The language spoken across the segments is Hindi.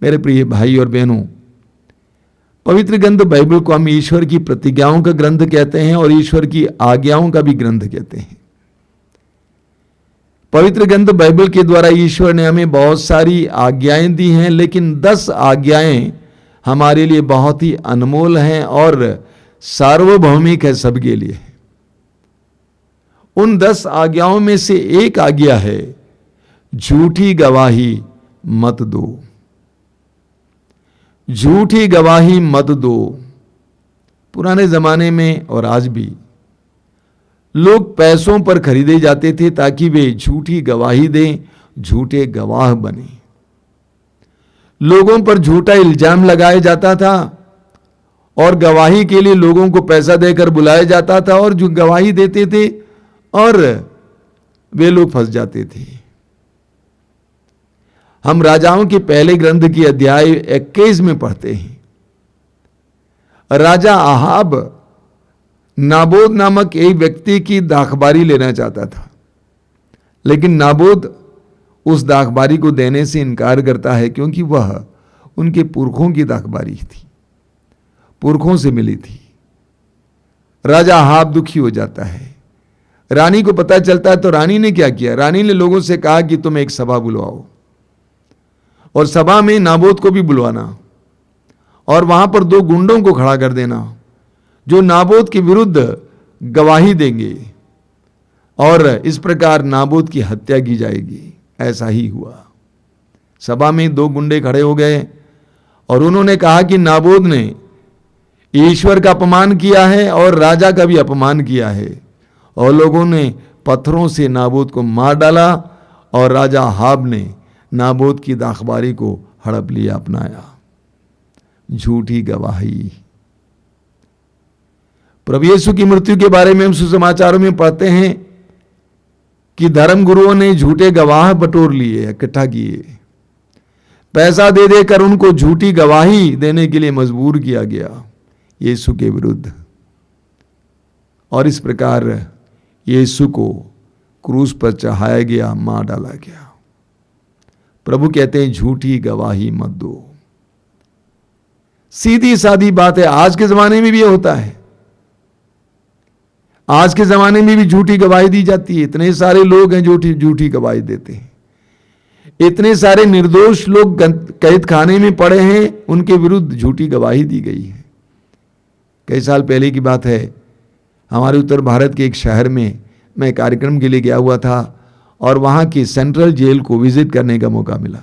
मेरे प्रिय भाई और बहनों, पवित्र ग्रंथ बाइबल को हम ईश्वर की प्रतिज्ञाओं का ग्रंथ कहते हैं और ईश्वर की आज्ञाओं का भी ग्रंथ कहते हैं। पवित्र ग्रंथ बाइबल के द्वारा ईश्वर ने हमें बहुत सारी आज्ञाएं दी हैं, लेकिन 10 आज्ञाएं हमारे लिए बहुत ही अनमोल हैं और सार्वभौमिक है, सबके लिए। उन 10 आज्ञाओं में से एक आज्ञा है, झूठी गवाही मत दो। झूठी गवाही मत दो। पुराने जमाने में और आज भी लोग पैसों पर खरीदे जाते थे ताकि वे झूठी गवाही दें, झूठे गवाह बने। लोगों पर झूठा इल्जाम लगाया जाता था और गवाही के लिए लोगों को पैसा देकर बुलाया जाता था और जो गवाही देते थे और वे लोग फंस जाते थे। हम राजाओं के पहले ग्रंथ की अध्याय 21 में पढ़ते हैं, राजा आहाब नाबोद नामक एक व्यक्ति की दाखबारी लेना चाहता था, लेकिन नाबोद उस दाखबारी को देने से इनकार करता है क्योंकि वह उनके पुरखों की दाखबारी थी, पुरखों से मिली थी। राजा आहाब दुखी हो जाता है। रानी को पता चलता है तो रानी ने क्या किया, रानी ने लोगों से कहा कि तुम एक सभा बुलवाओ और सभा में नाबोद को भी बुलवाना और वहां पर 2 गुंडों को खड़ा कर देना जो नाबोद के विरुद्ध गवाही देंगे और इस प्रकार नाबोद की हत्या की जाएगी। ऐसा ही हुआ। सभा में 2 गुंडे खड़े हो गए और उन्होंने कहा कि नाबोद ने ईश्वर का अपमान किया है और राजा का भी अपमान किया है, और लोगों ने पत्थरों से नाबोद को मार डाला और राजा आहाब ने नाबोद की दाखबारी को हड़प लिया, अपनाया। झूठी गवाही। प्रभु यीशु की मृत्यु के बारे में हम सुसमाचारों में पढ़ते हैं कि धर्म गुरुओं ने झूठे गवाह बटोर लिए, इकट्ठा किए, पैसा दे देकर उनको झूठी गवाही देने के लिए मजबूर किया गया यीशु के विरुद्ध, और इस प्रकार यीशु को क्रूस पर चढ़ाया गया, मार डाला गया। प्रभु कहते हैं झूठी गवाही मत दो। सीधी सादी बात है, आज के जमाने में भी ये होता है। आज के जमाने में भी झूठी गवाही दी जाती है। इतने सारे लोग हैं जो झूठी गवाही देते हैं। इतने सारे निर्दोष लोग कैद खाने में पड़े हैं, उनके विरुद्ध झूठी गवाही दी गई है। कई साल पहले की बात है, हमारे उत्तर भारत के एक शहर में मैं कार्यक्रम के लिए गया हुआ था और वहाँ की सेंट्रल जेल को विजिट करने का मौका मिला,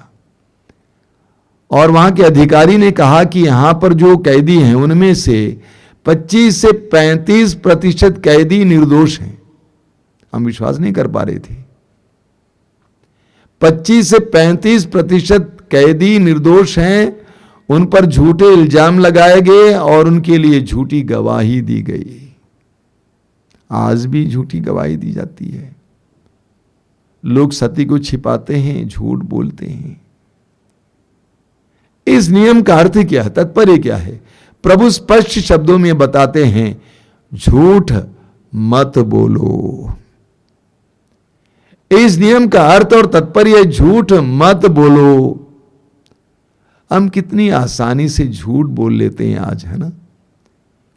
और वहाँ के अधिकारी ने कहा कि यहाँ पर जो कैदी हैं उनमें से 25 से 35% कैदी निर्दोष हैं। हम विश्वास नहीं कर पा रहे थे। 25 से 35% कैदी निर्दोष हैं, उन पर झूठे इल्जाम लगाए गए और उनके लिए झूठी गवाही दी गई। आज भी झूठी गवाही दी जाती है। लोग सत्य को छिपाते हैं, झूठ बोलते हैं। इस नियम का अर्थ क्या है, तात्पर्य क्या है? प्रभु स्पष्ट शब्दों में बताते हैं, झूठ मत बोलो। इस नियम का अर्थ और तात्पर्य झूठ मत बोलो। हम कितनी आसानी से झूठ बोल लेते हैं आज, है ना?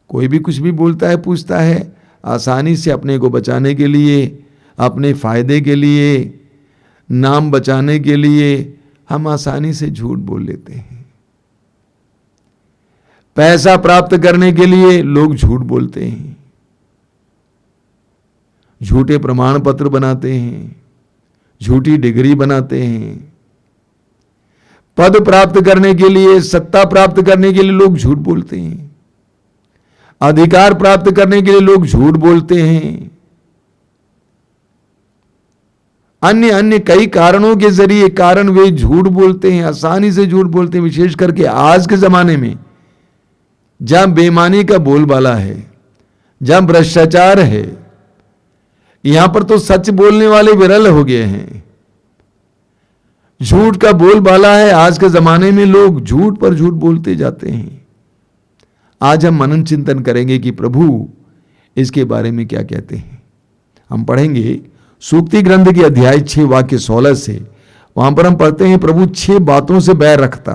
कोई भी कुछ भी बोलता है, पूछता है, आसानी से अपने को बचाने के लिए, अपने फायदे के लिए, नाम बचाने के लिए हम आसानी से झूठ बोल लेते हैं। पैसा प्राप्त करने के लिए लोग झूठ बोलते हैं, झूठे प्रमाण पत्र बनाते हैं, झूठी डिग्री बनाते हैं। पद प्राप्त करने के लिए, सत्ता प्राप्त करने के लिए लोग झूठ बोलते हैं। अधिकार प्राप्त करने के लिए लोग झूठ बोलते हैं। अन्य अन्य कई कारणों के जरिए कारण वे झूठ बोलते हैं, आसानी से झूठ बोलते हैं। विशेष करके आज के जमाने में जहां बेईमानी का बोलबाला है, जहां भ्रष्टाचार है, यहां पर तो सच बोलने वाले विरल हो गए हैं। झूठ का बोलबाला है। आज के जमाने में लोग झूठ पर झूठ बोलते जाते हैं। आज हम मनन चिंतन करेंगे कि प्रभु इसके बारे में क्या कहते हैं। हम पढ़ेंगे सूक्ति ग्रंथ के अध्याय 6 वाक्य 16 से। वहां पर हम पढ़ते हैं, प्रभु 6 बातों से बैर रखता,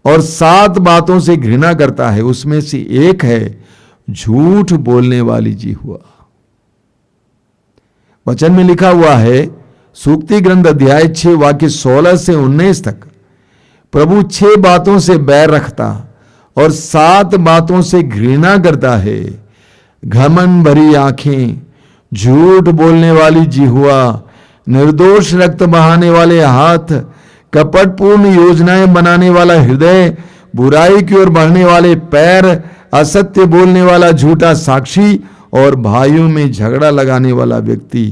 और 7 बातों से घृणा करता है, उसमें से एक है झूठ बोलने वाली जिह्वा। वचन में लिखा हुआ है, सूक्ति ग्रंथ अध्याय 6 वाक्य 16 से 19 तक, प्रभु 6 बातों से बैर रखता और 7 बातों से घृणा करता है। घमंड भरी आंखें, झूठ बोलने वाली जिह्वा, निर्दोष रक्त बहाने वाले हाथ, कपटपूर्ण योजनाएं बनाने वाला हृदय, बुराई की ओर बढ़ने वाले पैर, असत्य बोलने वाला झूठा साक्षी और भाइयों में झगड़ा लगाने वाला व्यक्ति।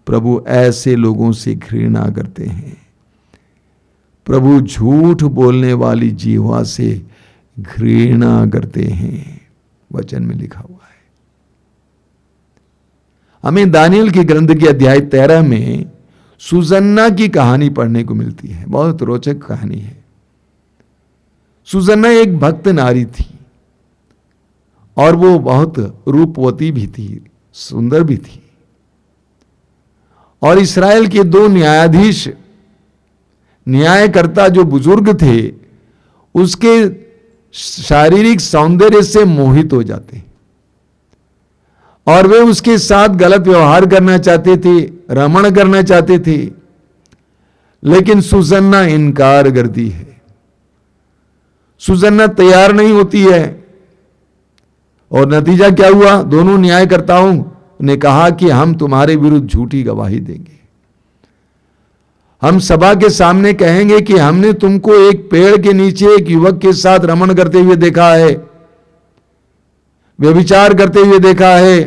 प्रभु ऐसे लोगों से घृणा करते हैं। प्रभु झूठ बोलने वाली जिह्वा से घृणा करते हैं, वचन में लिखा हुआ है। हमें दानियल के ग्रंथ के अध्याय 13 में सुजन्ना की कहानी पढ़ने को मिलती है। बहुत रोचक कहानी है। सुजन्ना एक भक्त नारी थी और वो बहुत रूपवती भी थी, सुंदर भी थी। और इस्राएल के 2 न्यायाधीश, न्यायकर्ता जो बुजुर्ग थे, उसके शारीरिक सौंदर्य से मोहित हो जाते और वे उसके साथ गलत व्यवहार करना चाहते थे, रमण करना चाहते थे, लेकिन सुजन्ना इनकार करती है। सुजन्ना तैयार नहीं होती है और नतीजा क्या हुआ? दोनों न्यायकर्ताओं ने कहा कि हम तुम्हारे विरुद्ध झूठी गवाही देंगे। हम सभा के सामने कहेंगे कि हमने तुमको एक पेड़ के नीचे एक युवक के साथ रमण करते हुए देखा है, व्यभिचार करते हुए देखा है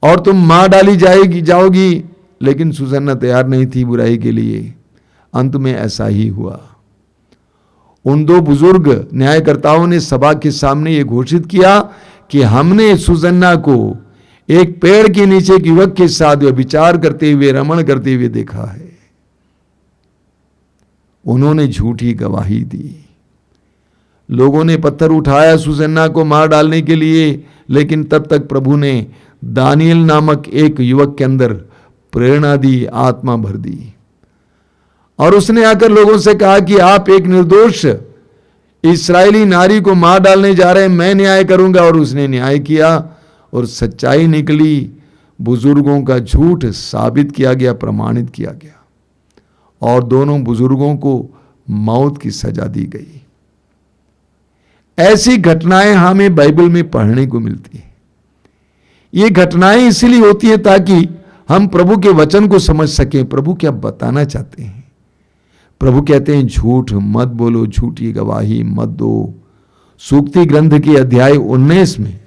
और तुम मार डाली जाओगी। लेकिन सुजन्ना तैयार नहीं थी बुराई के लिए। अंत में ऐसा ही हुआ। उन 2 बुजुर्ग न्यायकर्ताओं ने सभा के सामने यह घोषित किया कि हमने सुजन्ना को एक पेड़ के नीचे एक युवक के साथ व्यभिचार करते हुए, रमण करते हुए देखा है। उन्होंने झूठी गवाही दी। लोगों ने पत्थर उठाया सुजन्ना को मार डालने के लिए, लेकिन तब तक प्रभु ने दानियल नामक एक युवक के अंदर प्रेरणा दी, आत्मा भर दी और उसने आकर लोगों से कहा कि आप एक निर्दोष इस्राएली नारी को मार डालने जा रहे हैं, मैं न्याय करूंगा। और उसने न्याय किया और सच्चाई निकली। बुजुर्गों का झूठ साबित किया गया, प्रमाणित किया गया और दोनों बुजुर्गों को मौत की सजा दी गई। ऐसी घटनाएं हमें बाइबल में पढ़ने को मिलती है। ये घटनाएं इसलिए होती है ताकि हम प्रभु के वचन को समझ सकें, प्रभु क्या बताना चाहते हैं। प्रभु कहते हैं झूठ मत बोलो, झूठी गवाही मत दो। सूक्ति ग्रंथ के अध्याय 19 में,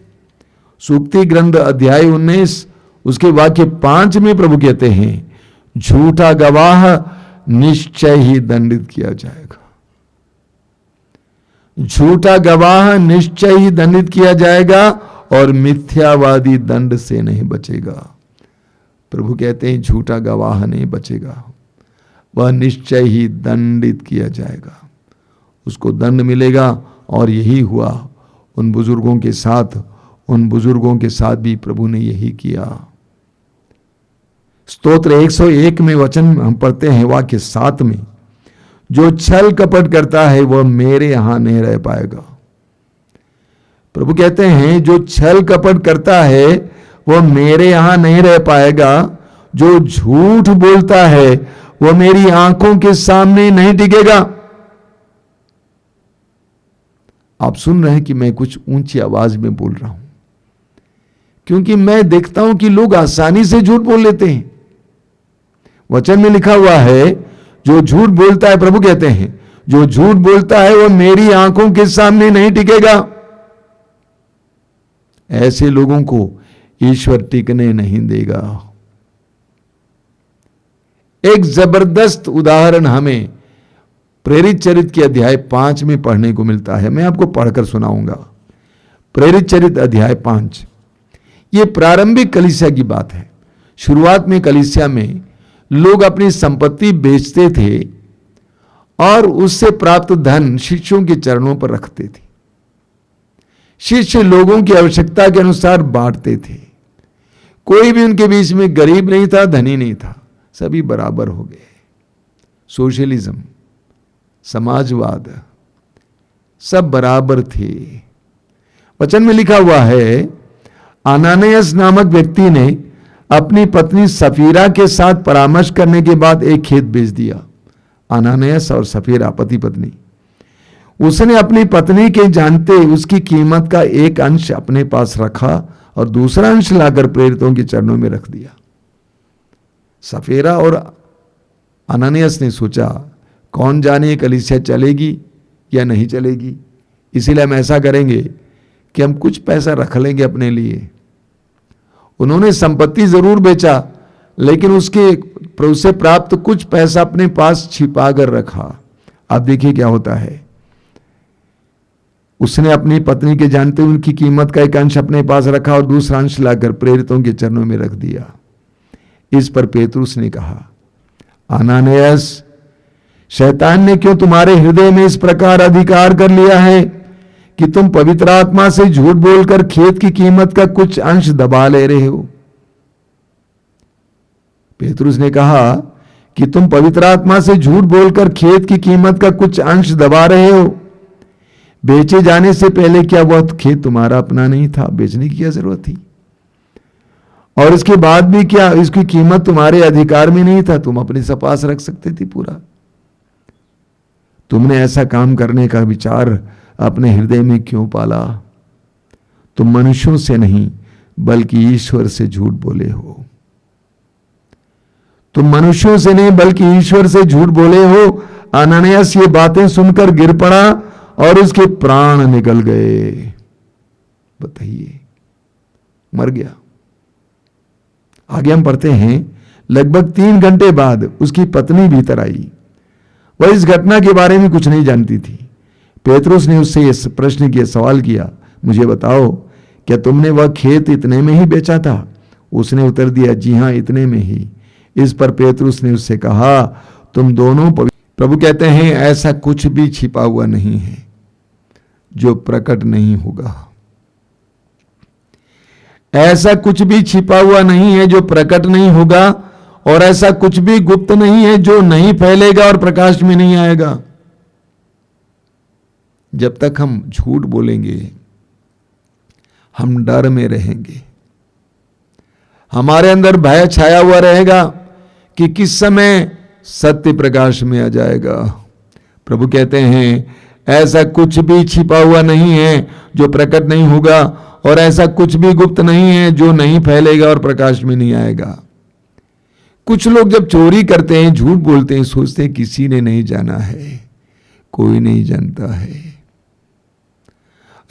सूक्ति ग्रंथ अध्याय 19 उसके वाक्य 5 में प्रभु कहते हैं झूठा गवाह निश्चय ही दंडित किया जाएगा। झूठा गवाह निश्चय ही दंडित किया जाएगा और मिथ्यावादी दंड से नहीं बचेगा। प्रभु कहते हैं झूठा गवाह नहीं बचेगा, वह निश्चय ही दंडित किया जाएगा, उसको दंड मिलेगा। और यही हुआ उन बुजुर्गों के साथ। उन बुजुर्गों के साथ भी प्रभु ने यही किया। स्तोत्र 101 में वचन हम पढ़ते हैं वाक्य 7 में, जो छल कपट करता है वह मेरे यहां नहीं रह पाएगा। प्रभु कहते हैं जो छल कपट करता है वह मेरे यहां नहीं रह पाएगा। जो झूठ बोलता है वह मेरी आंखों के सामने नहीं टिकेगा। आप सुन रहे हैं कि मैं कुछ ऊंची आवाज में बोल रहा हूं, क्योंकि मैं देखता हूं कि लोग आसानी से झूठ बोल लेते हैं। वचन में लिखा हुआ है जो झूठ बोलता है, प्रभु कहते हैं जो झूठ बोलता है वह मेरी आंखों के सामने नहीं टिकेगा। ऐसे लोगों को ईश्वर टिकने नहीं देगा। एक जबरदस्त उदाहरण हमें प्रेरित चरित्र के अध्याय 5 में पढ़ने को मिलता है। मैं आपको पढ़कर सुनाऊंगा। प्रेरित चरित्र अध्याय 5, यह प्रारंभिक कलीसिया की बात है। शुरुआत में कलीसिया में लोग अपनी संपत्ति बेचते थे और उससे प्राप्त धन शिष्यों के चरणों पर रखते थे। शिष्य लोगों की आवश्यकता के अनुसार बांटते थे। कोई भी उनके बीच में गरीब नहीं था, धनी नहीं था, सभी बराबर हो गए। सोशलिज्म, समाजवाद, सब बराबर थे। वचन में लिखा हुआ है, अनानियास नामक व्यक्ति ने अपनी पत्नी सफीरा के साथ परामर्श करने के बाद एक खेत बेच दिया। अनानियास और सफीरा पति पत्नी। उसने अपनी पत्नी के जानते उसकी कीमत का एक अंश अपने पास रखा और दूसरा अंश लाकर प्रेरितों के चरणों में रख दिया। सफीरा और अनानियास ने सोचा, कौन जाने ये कलीसिया चलेगी या नहीं चलेगी, इसीलिए हम ऐसा करेंगे कि हम कुछ पैसा रख लेंगे अपने लिए। उन्होंने संपत्ति जरूर बेचा, लेकिन उससे प्राप्त कुछ पैसा अपने पास छिपा कर रखा। अब देखिए क्या होता है। उसने अपनी पत्नी के जानते उनकी कीमत का एक अंश अपने पास रखा और दूसरा अंश लाकर प्रेरितों के चरणों में रख दिया। इस पर पेतरुस ने कहा, अनानियास, शैतान ने क्यों तुम्हारे हृदय में इस प्रकार अधिकार कर लिया है कि तुम पवित्र आत्मा से झूठ बोलकर खेत की कीमत का कुछ अंश दबा ले रहे हो? पेतरुस ने कहा कि तुम पवित्र आत्मा से झूठ बोलकर खेत की कीमत का कुछ अंश दबा रहे हो। बेचे जाने से पहले क्या वह खेत तुम्हारा अपना नहीं था? बेचने की क्या जरूरत थी? और इसके बाद भी क्या इसकी कीमत तुम्हारे अधिकार में नहीं था? तुम अपने पास रख सकते थे पूरा। तुमने ऐसा काम करने का विचार अपने हृदय में क्यों पाला? तुम मनुष्यों से नहीं बल्कि ईश्वर से झूठ बोले हो। तुम मनुष्यों से नहीं बल्कि ईश्वर से झूठ बोले हो। अनानियास ये बातें सुनकर गिर पड़ा और उसके प्राण निकल गए। बताइए, मर गया। आगे हम पढ़ते हैं, लगभग 3 घंटे बाद उसकी पत्नी भीतर आई। वह इस घटना के बारे में कुछ नहीं जानती थी। पेतरुस ने उससे यह प्रश्न किया, सवाल किया, मुझे बताओ, क्या तुमने वह खेत इतने में ही बेचा था? उसने उत्तर दिया, जी हां, इतने में ही। इस पर पेतरुस ने उससे कहा, तुम दोनों प्रभु कहते हैं, ऐसा कुछ भी छिपा हुआ नहीं है जो प्रकट नहीं होगा। ऐसा कुछ भी छिपा हुआ नहीं है जो प्रकट नहीं होगा, और ऐसा कुछ भी गुप्त नहीं है जो नहीं फैलेगा और प्रकाश में नहीं आएगा। जब तक हम झूठ बोलेंगे, हम डर में रहेंगे, हमारे अंदर भय छाया हुआ रहेगा कि किस समय सत्य प्रकाश में आ जाएगा। प्रभु कहते हैं, ऐसा कुछ भी छिपा हुआ नहीं है जो प्रकट नहीं होगा, और ऐसा कुछ भी गुप्त नहीं है जो नहीं फैलेगा और प्रकाश में नहीं आएगा। कुछ लोग जब चोरी करते हैं, झूठ बोलते हैं, सोचते हैं किसी ने नहीं जाना है, कोई नहीं जानता है।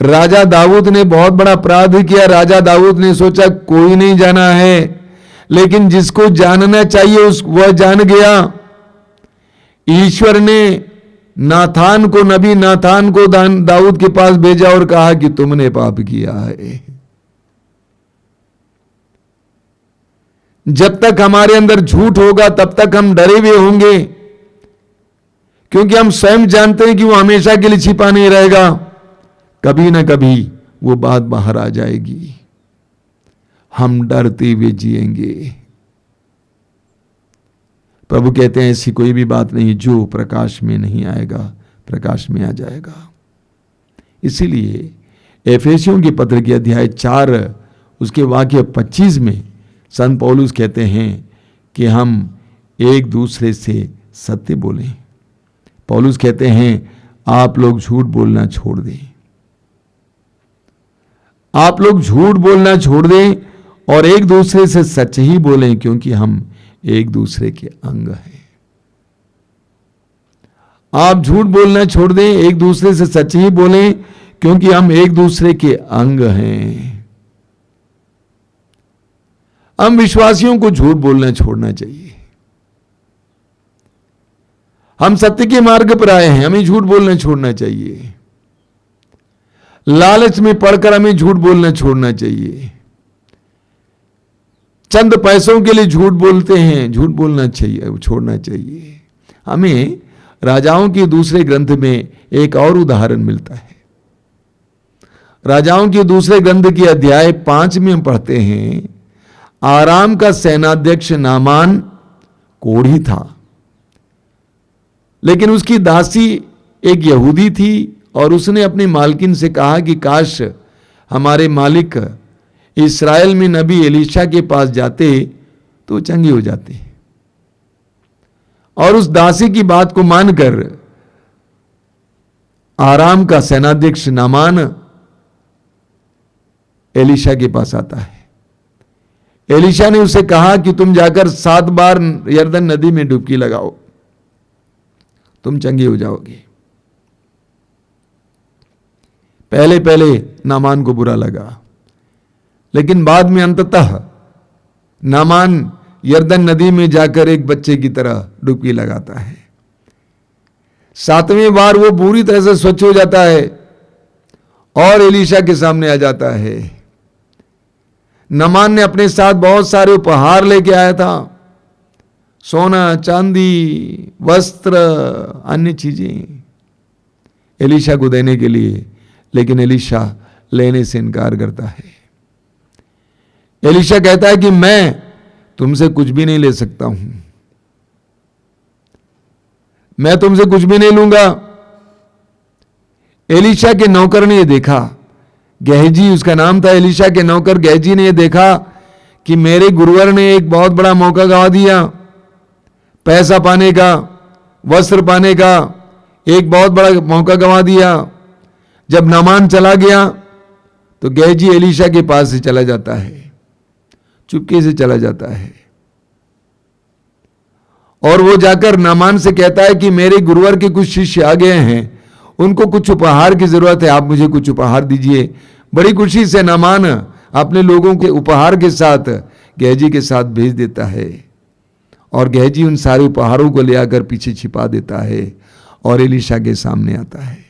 राजा दाऊद ने बहुत बड़ा अपराध किया। राजा दाऊद ने सोचा कोई नहीं जाना है, लेकिन जिसको जानना चाहिए वह जान गया। ईश्वर ने नबी नाथान को दाऊद के पास भेजा और कहा कि तुमने पाप किया है। जब तक हमारे अंदर झूठ होगा तब तक हम डरे हुए होंगे, क्योंकि हम स्वयं जानते हैं कि वो हमेशा के लिए छिपा नहीं रहेगा। कभी ना कभी वो बात बाहर आ जाएगी, हम डरते हुए जिएंगे। प्रभु कहते हैं, ऐसी कोई भी बात नहीं जो प्रकाश में नहीं आएगा, प्रकाश में आ जाएगा। इसीलिए एफेसियों के पत्र के अध्याय 4 उसके वाक्य 25 में संत पौलुस कहते हैं कि हम एक दूसरे से सत्य बोलें। पौलुस कहते हैं, आप लोग झूठ बोलना छोड़ दें। आप लोग झूठ बोलना छोड़ दें और एक दूसरे से सच ही बोलें, क्योंकि हम एक दूसरे के अंग हैं। आप झूठ बोलना छोड़ दें, एक दूसरे से सच ही बोलें, क्योंकि हम एक दूसरे के अंग हैं। हम विश्वासियों को झूठ बोलना छोड़ना चाहिए। हम सत्य के मार्ग पर आए हैं, हमें झूठ बोलना छोड़ना चाहिए। लालच में पड़कर हमें झूठ बोलना छोड़ना चाहिए। चंद पैसों के लिए झूठ बोलते हैं, झूठ बोलना चाहिए, छोड़ना चाहिए। हमें राजाओं के दूसरे ग्रंथ में एक और उदाहरण मिलता है। राजाओं के दूसरे ग्रंथ के अध्याय 5 में हम पढ़ते हैं, आराम का सेनाध्यक्ष नामान कोढ़ी था, लेकिन उसकी दासी एक यहूदी थी और उसने अपनी मालकिन से कहा कि काश हमारे मालिक इस्राएल में नबी एलीशा के पास जाते तो चंगी हो जाती। और उस दासी की बात को मानकर आराम का सेनाध्यक्ष नामान एलीशा के पास आता है। एलीशा ने उसे कहा कि तुम जाकर 7 बार यरदन नदी में डुबकी लगाओ, तुम चंगी हो जाओगे। पहले पहले नामान को बुरा लगा, लेकिन बाद में अंततः नामान यरदन नदी में जाकर एक बच्चे की तरह डुबकी लगाता है। 7वें बार वो पूरी तरह से स्वच्छ हो जाता है और एलीशा के सामने आ जाता है। नामान ने अपने साथ बहुत सारे उपहार लेके आया था, सोना, चांदी, वस्त्र, अन्य चीजें एलीशा को देने के लिए, लेकिन एलीशा लेने से इनकार करता है। एलीशा कहता है कि मैं तुमसे कुछ भी नहीं ले सकता हूं, मैं तुमसे कुछ भी नहीं लूंगा। एलीशा के नौकर ने यह देखा, गहजी उसका नाम था, एलीशा के नौकर गहजी ने यह देखा कि मेरे गुरुवर ने एक बहुत बड़ा मौका गंवा दिया, पैसा पाने का, वस्त्र पाने का एक बहुत बड़ा मौका गंवा दिया। जब नामान चला गया तो गहजी एलीशा के पास से चला जाता है, चुपके से चला जाता है, और वो जाकर नामान से कहता है कि मेरे गुरुवर के कुछ शिष्य आ गए हैं, उनको कुछ उपहार की जरूरत है, आप मुझे कुछ उपहार दीजिए। बड़ी खुशी से नामान अपने लोगों के उपहार के साथ गहजी के साथ भेज देता है, और गहजी उन सारे उपहारों को ले आकर पीछे छिपा देता है और एलीशा के सामने आता है।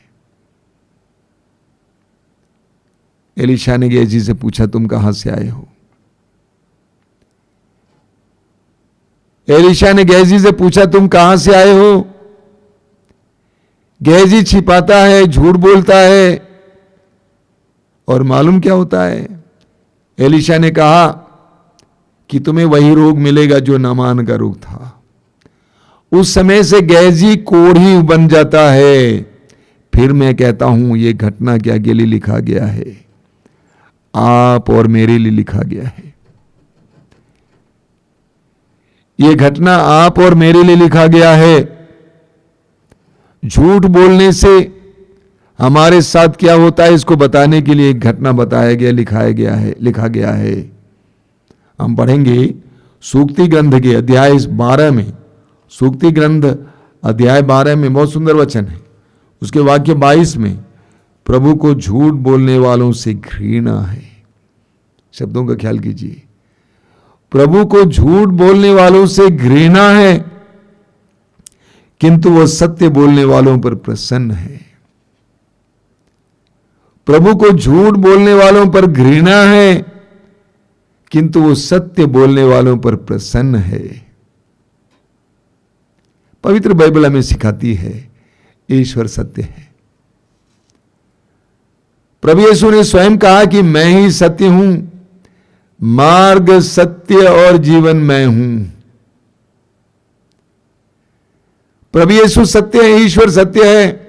एलीशा ने गहजी से पूछा, तुम कहां से आए हो? एलीशा ने गहजी से पूछा, तुम कहां से आए हो? गहजी छिपाता है, झूठ बोलता है, और मालूम क्या होता है? एलीशा ने कहा कि तुम्हें वही रोग मिलेगा जो नामान का रोग था। उस समय से गहजी कोढ़ी बन जाता है। फिर मैं कहता हूं, यह घटना क्या के लिए लिखा गया है? आप और मेरे लिए लिखा गया है। यह घटना आप और मेरे लिए लिखा गया है। झूठ बोलने से हमारे साथ क्या होता है, इसको बताने के लिए एक घटना बताया गया, लिखा गया है। हम पढ़ेंगे सूक्ति ग्रंथ के अध्याय 12 में, सूक्ति ग्रंथ अध्याय 12 में बहुत सुंदर वचन है। उसके वाक्य 22 में, प्रभु को झूठ बोलने वालों से घृणा है। शब्दों का ख्याल कीजिए, प्रभु को झूठ बोलने वालों से घृणा है, किंतु वह सत्य बोलने वालों पर प्रसन्न है। प्रभु को झूठ बोलने वालों पर घृणा है, किंतु वो सत्य बोलने वालों पर प्रसन्न है। पवित्र बाइबल हमें सिखाती है ईश्वर सत्य है। प्रभु यीशु ने स्वयं कहा कि मैं ही सत्य हूं, मार्ग, सत्य और जीवन मैं हूं। प्रभु यीशु सत्य है, ईश्वर सत्य है।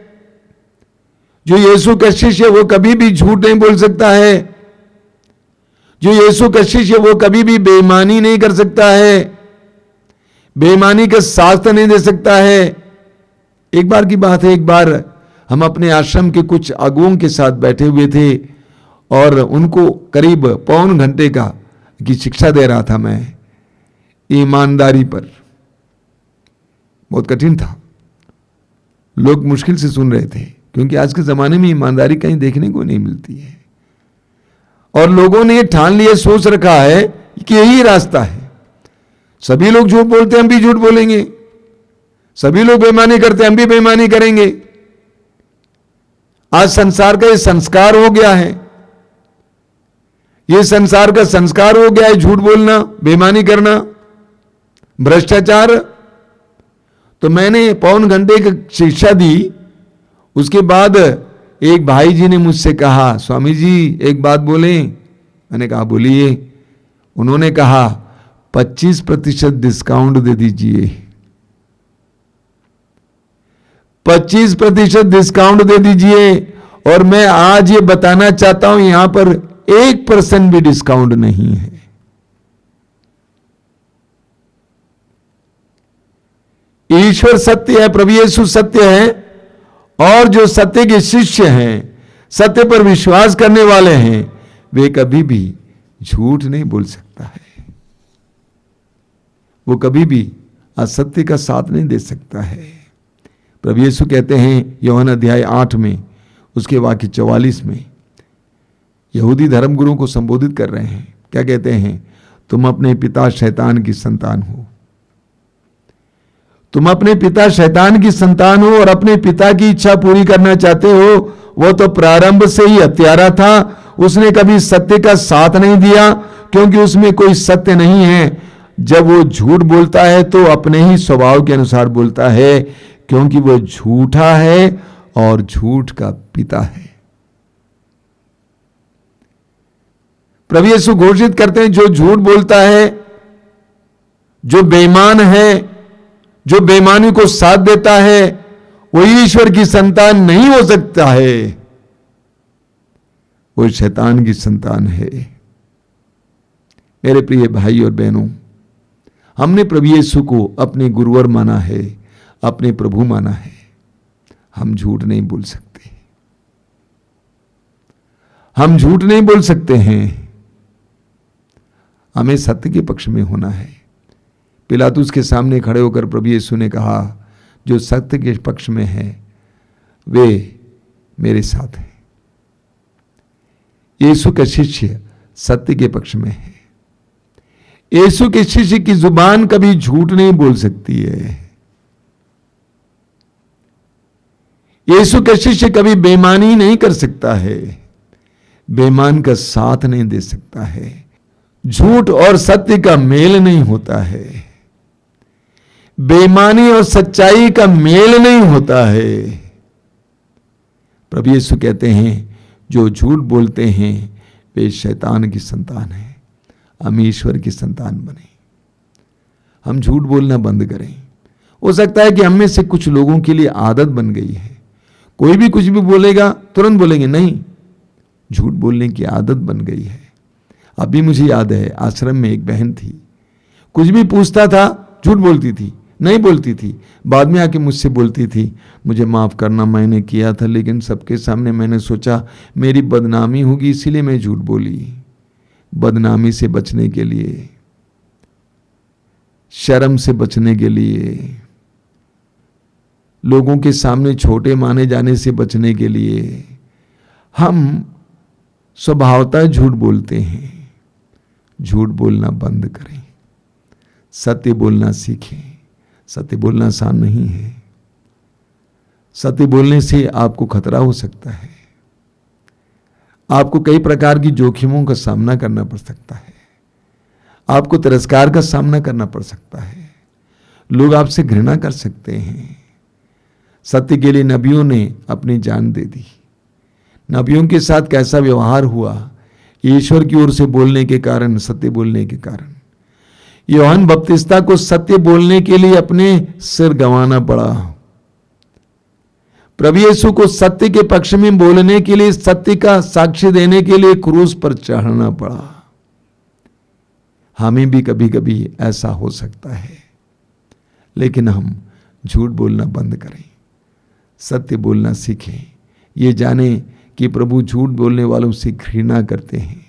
जो यीशु का शिष्य है वो कभी भी झूठ नहीं बोल सकता है। जो यीशु का शिष्य है वो कभी भी बेईमानी नहीं कर सकता है, बेईमानी का साथ नहीं दे सकता है। एक बार की बात है, एक बार हम अपने आश्रम के कुछ अगुओं के साथ बैठे हुए थे और उनको करीब पौन घंटे की शिक्षा दे रहा था मैं, ईमानदारी पर। बहुत कठिन था, लोग मुश्किल से सुन रहे थे, क्योंकि आज के जमाने में ईमानदारी कहीं देखने को नहीं मिलती है। और लोगों ने ये ठान लिया, सोच रखा है कि यही रास्ता है। सभी लोग झूठ बोलते हैं, हम भी झूठ बोलेंगे। सभी लोग बेईमानी करते हैं, हम भी बेईमानी करेंगे। आज संसार का ये संस्कार हो गया है, ये संसार का संस्कार हो गया है, झूठ बोलना, बेईमानी करना, भ्रष्टाचार। तो मैंने पौन घंटे की शिक्षा दी। उसके बाद एक भाई जी ने मुझसे कहा, स्वामी जी एक बात बोलें। मैंने कहा बोलिए। उन्होंने कहा 25% डिस्काउंट दे दीजिए। 25% डिस्काउंट दे दीजिए। और मैं आज ये बताना चाहता हूं, यहां पर 1% भी डिस्काउंट नहीं है। ईश्वर सत्य है, प्रभु यीशु सत्य है, और जो सत्य के शिष्य हैं, सत्य पर विश्वास करने वाले हैं, वे कभी भी झूठ नहीं बोल सकता है। वो कभी भी असत्य का साथ नहीं दे सकता है। प्रभु यीशु कहते हैं यूहन्ना अध्याय 8 में उसके वाक्य 44 में, यहूदी धर्मगुरुओं को संबोधित कर रहे हैं। क्या कहते हैं? तुम अपने पिता शैतान की संतान हो। तुम अपने पिता शैतान की संतान हो और अपने पिता की इच्छा पूरी करना चाहते हो। वो तो प्रारंभ से ही हत्यारा था, उसने कभी सत्य का साथ नहीं दिया, क्योंकि उसमें कोई सत्य नहीं है। जब वो झूठ बोलता है तो अपने ही स्वभाव के अनुसार बोलता है, क्योंकि वो झूठा है और झूठ का पिता है। प्रभु यीशु घोषित करते हैं, जो झूठ बोलता है, जो बेईमान है, जो बेईमानी को साथ देता है, वो ईश्वर की संतान नहीं हो सकता है, वो शैतान की संतान है। मेरे प्रिय भाई और बहनों, हमने प्रभु यीशु को अपने गुरुवर माना है, अपने प्रभु माना है। हम झूठ नहीं बोल सकते, हम झूठ नहीं बोल सकते हैं। हमें सत्य के पक्ष में होना है। पिलातुस के सामने खड़े होकर प्रभु यीशु ने कहा, जो सत्य के पक्ष में है वे मेरे साथ हैं। यीशु का शिष्य सत्य के पक्ष में है। यीशु के शिष्य की जुबान कभी झूठ नहीं बोल सकती है। यीशु का शिष्य कभी बेईमानी नहीं कर सकता है, बेईमान का साथ नहीं दे सकता है। झूठ और सत्य का मेल नहीं होता है, बेईमानी और सच्चाई का मेल नहीं होता है। प्रभु यीशु कहते हैं, जो झूठ बोलते हैं वे शैतान की संतान है। हम ईश्वर की संतान बने, हम झूठ बोलना बंद करें। हो सकता है कि हम में से कुछ लोगों के लिए आदत बन गई है, कोई भी कुछ भी बोलेगा तुरंत बोलेंगे नहीं, झूठ बोलने की आदत बन गई है। अभी मुझे याद है, आश्रम में एक बहन थी, कुछ भी पूछता था झूठ बोलती थी, नहीं बोलती थी। बाद में आके मुझसे बोलती थी, मुझे माफ करना, मैंने किया था, लेकिन सबके सामने मैंने सोचा मेरी बदनामी होगी, इसीलिए मैं झूठ बोली। बदनामी से बचने के लिए, शर्म से बचने के लिए, लोगों के सामने छोटे माने जाने से बचने के लिए हम स्वभावतः झूठ बोलते हैं। झूठ बोलना बंद करें, सत्य बोलना सीखें। सत्य बोलना आसान नहीं है। सत्य बोलने से आपको खतरा हो सकता है, आपको कई प्रकार की जोखिमों का सामना करना पड़ सकता है, आपको तिरस्कार का सामना करना पड़ सकता है, लोग आपसे घृणा कर सकते हैं। सत्य के लिए नबियों ने अपनी जान दे दी। नबियों के साथ कैसा व्यवहार हुआ, ईश्वर की ओर से बोलने के कारण, सत्य बोलने के कारण। यूहन्ना बपतिस्ता को सत्य बोलने के लिए अपने सिर गंवाना पड़ा। प्रभु यीशु को सत्य के पक्ष में बोलने के लिए, सत्य का साक्ष्य देने के लिए क्रूस पर चढ़ना पड़ा। हमें भी कभी कभी ऐसा हो सकता है, लेकिन हम झूठ बोलना बंद करें, सत्य बोलना सीखें। ये जाने कि प्रभु झूठ बोलने वालों से घृणा करते हैं।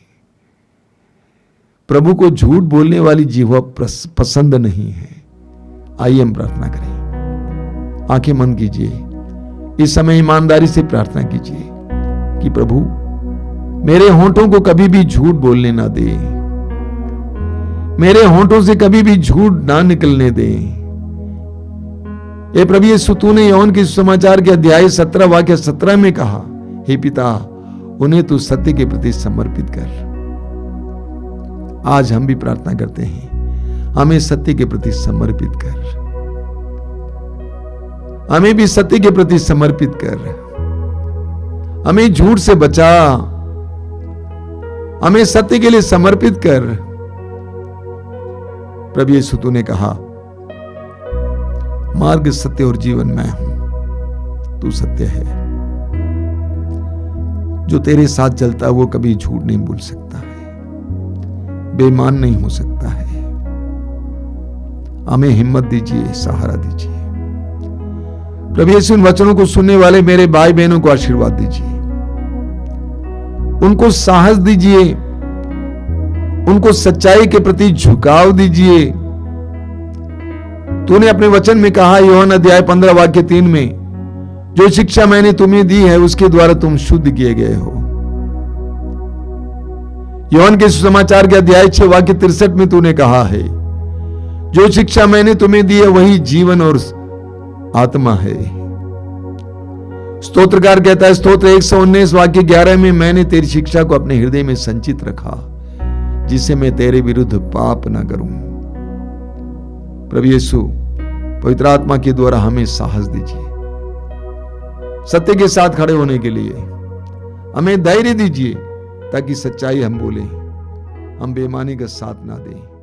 प्रभु को झूठ बोलने वाली जीवा पसंद नहीं है। आइए हम प्रार्थना करें, आंखें बंद कीजिए, इस समय ईमानदारी से प्रार्थना कीजिए कि प्रभु मेरे होंठों को कभी भी झूठ बोलने ना दे, मेरे होंठों से कभी भी झूठ ना निकलने दे। ये प्रभु यीशु, तूने यूहन्ना के सुसमाचार के अध्याय 17 वाक्य 17 में कहा, हे पिता उन्हें तू सत्य के प्रति समर्पित कर। आज हम भी प्रार्थना करते हैं, हमें सत्य के प्रति समर्पित कर, हमें भी सत्य के प्रति समर्पित कर, हमें झूठ से बचा, हमें सत्य के लिए समर्पित कर। प्रभु यीशु तूने कहा, मार्ग, सत्य और जीवन मैं हूं, तू सत्य है। जो तेरे साथ चलता है वो कभी झूठ नहीं बोल सकता है, बेईमान नहीं हो सकता है। हमें हिम्मत दीजिए, सहारा दीजिए। प्रभु यीशु इन वचनों को सुनने वाले मेरे भाई बहनों को आशीर्वाद दीजिए, उनको साहस दीजिए, उनको सच्चाई के प्रति झुकाव दीजिए। तूने अपने वचन में कहा, यूहन्ना अध्याय 15 वाक्य 3 में, जो शिक्षा मैंने तुम्हें दी है उसके द्वारा तुम शुद्ध किए गए हो। यूहन्ना के सुसमाचार के अध्याय 6 वाक्य 63 में तूने कहा है, जो शिक्षा मैंने तुम्हें दी है वही जीवन और आत्मा है। स्तोत्रकार कहता है, स्तोत्र 119 वाक्य 11 में, मैंने तेरी शिक्षा को अपने हृदय में संचित रखा, जिससे मैं तेरे विरुद्ध पाप ना करूं। प्रभु यीशु पवित्र आत्मा के द्वारा हमें साहस दीजिए, सत्य के साथ खड़े होने के लिए हमें धैर्य दीजिए, ताकि सच्चाई हम बोले, हम बेईमानी का साथ ना दें।